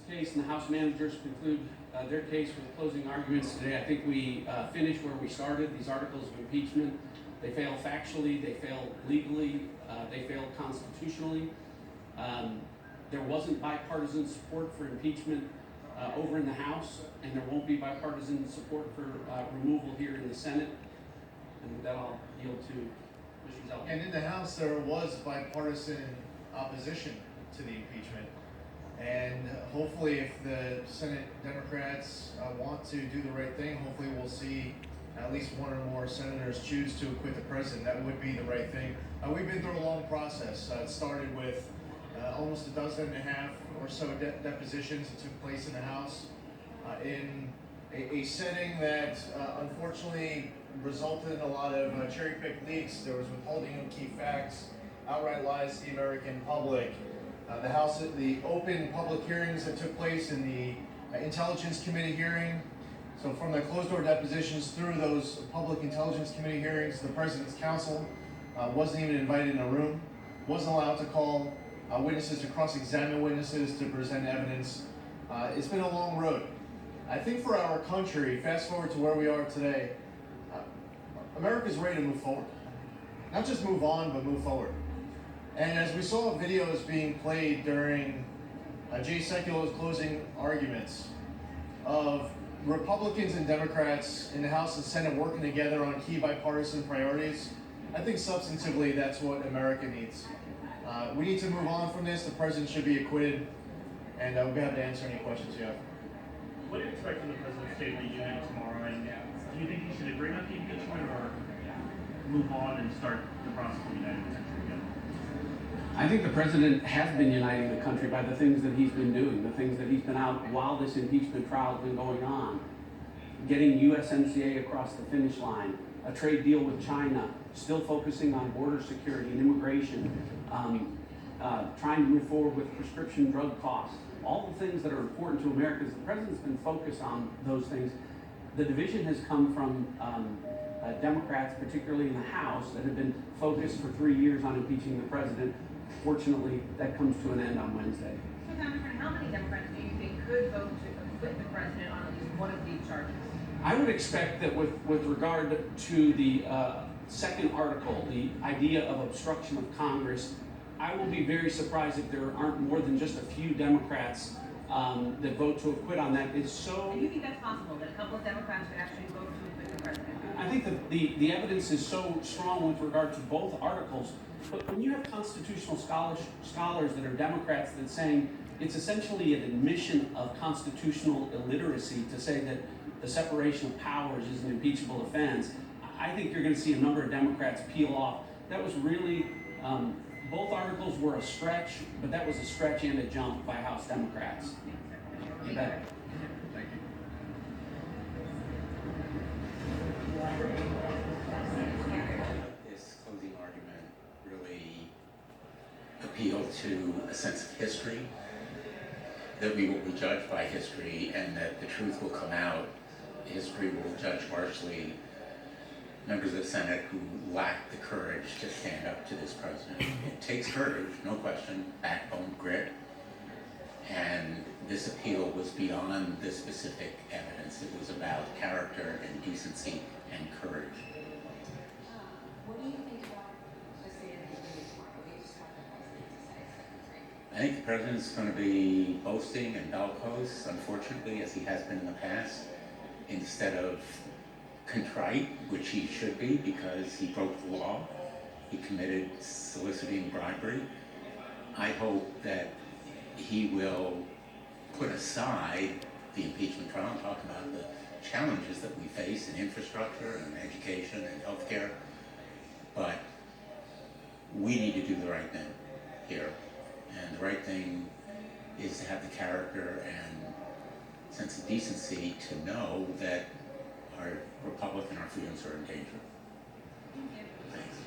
case and the House managers conclude their case with closing arguments today. I think we finish where we started. These articles of impeachment, they fail factually, they fail legally, they fail constitutionally. There wasn't bipartisan support for impeachment over in the House, and there won't be bipartisan support for removal here in the Senate. And with that, I'll yield to Mr. Zeldin. And in the House, there was bipartisan opposition to the impeachment. And hopefully, if the Senate Democrats want to do the right thing, hopefully we'll see at least one or more senators choose to acquit the president. That would be the right thing. We've been through a long process. It started with almost a dozen and a half or so depositions that took place in the House in a setting that unfortunately resulted in a lot of cherry-picked leaks. There was withholding of key facts, outright lies to the American public. The open public hearings that took place in the Intelligence Committee hearing. So from the closed-door depositions through those public Intelligence Committee hearings, the President's counsel wasn't even invited in a room, wasn't allowed to call witnesses to cross-examine witnesses to present evidence. It's been a long road. I think for our country, fast forward to where we are today, America's ready to move forward. Not just move on, but move forward. And as we saw videos being played during Jay Sekulo's closing arguments of Republicans and Democrats in the House and Senate working together on key bipartisan priorities, I think substantively that's what America needs. We need to move on from this. The president should be acquitted, and we'll be happy to answer any questions you have. What do you expect from the President's State of the Union tomorrow? And do you think he should agree on the impeachment or move on and start the process of uniting the country again? I think the president has been uniting the country by the things that he's been doing, the things that he's been out while this impeachment trial has been going on. Getting USMCA across the finish line, a trade deal with China, still focusing on border security and immigration, trying to move forward with prescription drug costs, all the things that are important to Americans. The president's been focused on those things. The division has come from Democrats, particularly in the House, that have been focused for 3 years on impeaching the president. Fortunately, that comes to an end on Wednesday. So, Congressman, how many Democrats do you think could vote to acquit the president on at least one of these charges? I would expect that with regard to the second article, the idea of obstruction of Congress, I will be very surprised if there aren't more than just a few Democrats that vote to acquit on that. It's so. Do you think that's possible, that a couple of Democrats could actually vote to acquit the president? I think that the evidence is so strong with regard to both articles. But when you have constitutional scholars that are Democrats that saying it's essentially an admission of constitutional illiteracy to say that the separation of powers is an impeachable offense, I think you're going to see a number of Democrats peel off. That was really, both articles were a stretch, but that was a stretch and a jump by House Democrats. You bet. Thank you. This closing argument really appealed to a sense of history, that we will be judged by history and that the truth will come out. History will judge harshly members of the Senate who lack the courage to stand up to this president. It takes courage, no question, backbone, grit, and this appeal was beyond the specific evidence. It was about character and decency and courage. What do you think about the State of the Union tomorrow? We just have the president to say. I think the president's going to be boasting and bellicose, unfortunately, as he has been in the past, instead of contrite, which he should be because he broke the law. He committed soliciting bribery. I hope that he will put aside the impeachment trial and talk about the challenges that we face in infrastructure and education and healthcare. But we need to do the right thing here. And the right thing is to have the character and sense of decency to know that our republic and our freedoms are in danger. Thank you. Thanks.